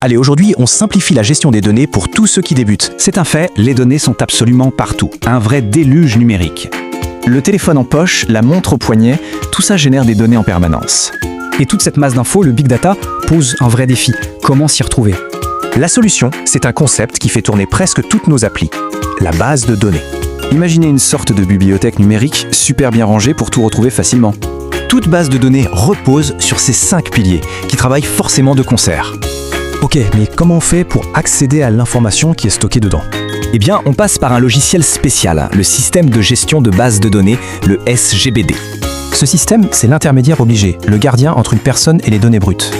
Allez, aujourd'hui, on simplifie la gestion des données pour tous ceux qui débutent. C'est un fait, les données sont absolument partout. Un vrai déluge numérique. Le téléphone en poche, la montre au poignet, tout ça génère des données en permanence. Et toute cette masse d'infos, le big data, pose un vrai défi. Comment s'y retrouver? La solution, c'est un concept qui fait tourner presque toutes nos applis. La base de données. Imaginez une sorte de bibliothèque numérique super bien rangée pour tout retrouver facilement. Toute base de données repose sur ces 5 piliers qui travaillent forcément de concert. Ok, mais comment on fait pour accéder à l'information qui est stockée dedans? Eh bien, on passe par un logiciel spécial, le système de gestion de base de données, le SGBD. Ce système, c'est l'intermédiaire obligé, le gardien entre une personne et les données brutes.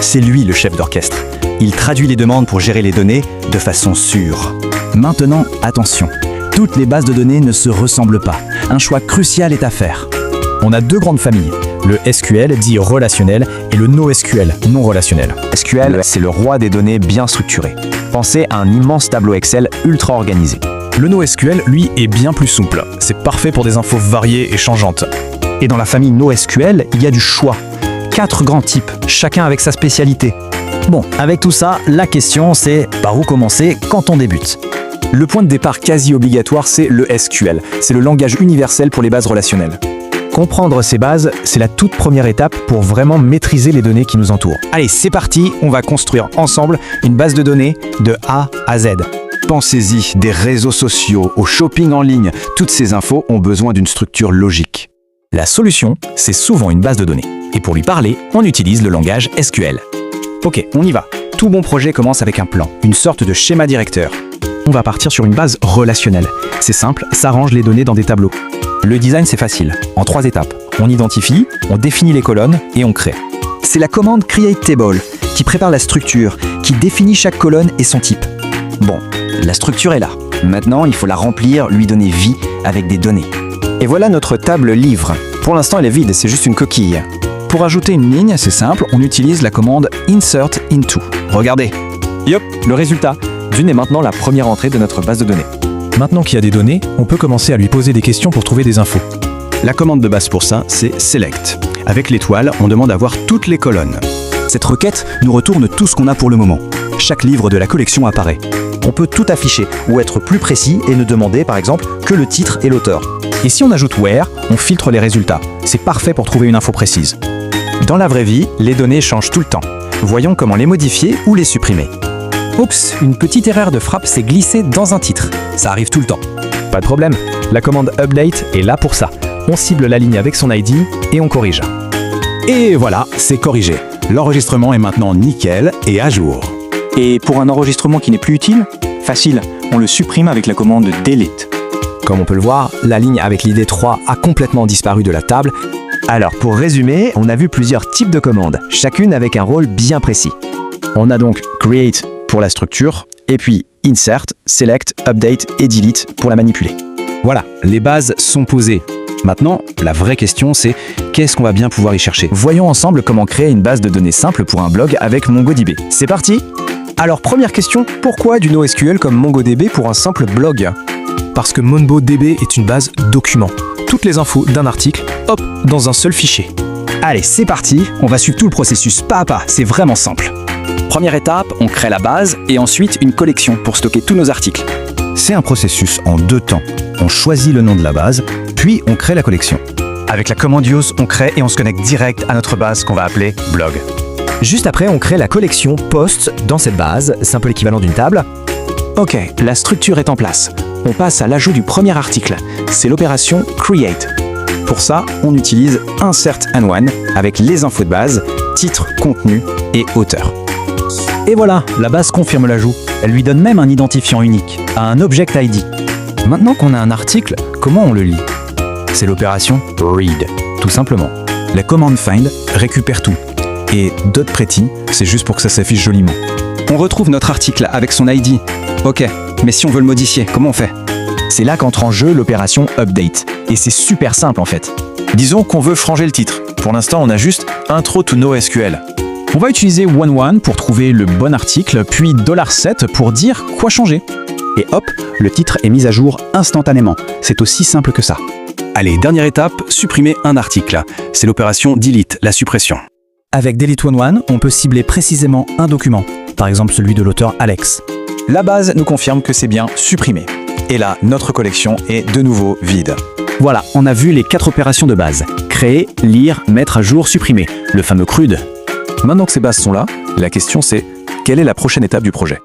C'est lui le chef d'orchestre. Il traduit les demandes pour gérer les données de façon sûre. Maintenant, attention. Toutes les bases de données ne se ressemblent pas. Un choix crucial est à faire. On a deux grandes familles, le SQL dit relationnel et le NoSQL non relationnel. SQL, c'est le roi des données bien structurées. Pensez à un immense tableau Excel ultra organisé. Le NoSQL, lui, est bien plus souple. C'est parfait pour des infos variées et changeantes. Et dans la famille NoSQL, il y a du choix. 4 grands types, chacun avec sa spécialité. Bon, avec tout ça, la question c'est par où commencer quand on débute? Le point de départ quasi obligatoire, c'est le SQL. C'est le langage universel pour les bases relationnelles. Comprendre ces bases, c'est la toute première étape pour vraiment maîtriser les données qui nous entourent. Allez, c'est parti, on va construire ensemble une base de données de A à Z. Pensez-y, des réseaux sociaux, au shopping en ligne, toutes ces infos ont besoin d'une structure logique. La solution, c'est souvent une base de données. Et pour lui parler, on utilise le langage SQL. Ok, on y va. Tout bon projet commence avec un plan, une sorte de schéma directeur. On va partir sur une base relationnelle. C'est simple, ça range les données dans des tableaux. Le design, c'est facile, en 3 étapes. On identifie, on définit les colonnes et on crée. C'est la commande Create Table qui prépare la structure, qui définit chaque colonne et son type. Bon, la structure est là. Maintenant, il faut la remplir, lui donner vie avec des données. Et voilà notre table livre. Pour l'instant, elle est vide, c'est juste une coquille. Pour ajouter une ligne, c'est simple, on utilise la commande Insert Into. Regardez. Yop, le résultat. Dune est maintenant la première entrée de notre base de données. Maintenant qu'il y a des données, on peut commencer à lui poser des questions pour trouver des infos. La commande de base pour ça, c'est Select. Avec l'étoile, on demande à voir toutes les colonnes. Cette requête nous retourne tout ce qu'on a pour le moment. Chaque livre de la collection apparaît. On peut tout afficher ou être plus précis et ne demander par exemple que le titre et l'auteur. Et si on ajoute Where, on filtre les résultats. C'est parfait pour trouver une info précise. Dans la vraie vie, les données changent tout le temps. Voyons comment les modifier ou les supprimer. Oups, une petite erreur de frappe s'est glissée dans un titre. Ça arrive tout le temps. Pas de problème, la commande Update est là pour ça. On cible la ligne avec son ID et on corrige. Et voilà, c'est corrigé. L'enregistrement est maintenant nickel et à jour. Et pour un enregistrement qui n'est plus utile, facile, on le supprime avec la commande Delete. Comme on peut le voir, la ligne avec l'ID 3 a complètement disparu de la table. Alors pour résumer, on a vu plusieurs types de commandes, chacune avec un rôle bien précis. On a donc Create pour la structure, et puis Insert, Select, Update et Delete pour la manipuler. Voilà, les bases sont posées. Maintenant, la vraie question c'est qu'est-ce qu'on va bien pouvoir y chercher? Voyons ensemble comment créer une base de données simple pour un blog avec MongoDB. C'est parti! Alors première question, pourquoi du NoSQL comme MongoDB pour un simple blog? Parce que MongoDB est une base document. Toutes les infos d'un article, hop, dans un seul fichier. Allez, c'est parti, on va suivre tout le processus pas à pas, c'est vraiment simple. Première étape, on crée la base et ensuite une collection pour stocker tous nos articles. C'est un processus en 2 temps. On choisit le nom de la base, puis on crée la collection. Avec la commande use, on crée et on se connecte direct à notre base qu'on va appeler blog. Juste après, on crée la collection post dans cette base, c'est un peu l'équivalent d'une table. Ok, la structure est en place. On passe à l'ajout du premier article. C'est l'opération Create. Pour ça, on utilise Insert and One avec les infos de base, titre, contenu et auteur. Et voilà, la base confirme l'ajout. Elle lui donne même un identifiant unique, un Object ID. Maintenant qu'on a un article, comment on le lit? C'est l'opération Read, tout simplement. La commande Find récupère tout. Et .pretty, c'est juste pour que ça s'affiche joliment. On retrouve notre article avec son ID. Ok, mais si on veut le modifier, comment on fait? C'est là qu'entre en jeu l'opération Update. Et c'est super simple en fait. Disons qu'on veut changer le titre. Pour l'instant, on a juste Intro to NoSQL. On va utiliser one pour trouver le bon article, puis $7 pour dire quoi changer. Et hop, le titre est mis à jour instantanément. C'est aussi simple que ça. Allez, dernière étape, supprimer un article. C'est l'opération Delete, la suppression. Avec Delete One, on peut cibler précisément un document, par exemple celui de l'auteur Alex. La base nous confirme que c'est bien supprimé. Et là, notre collection est de nouveau vide. Voilà, on a vu les 4 opérations de base. Créer, lire, mettre à jour, supprimer. Le fameux CRUD. Maintenant que ces bases sont là, la question c'est quelle est la prochaine étape du projet ?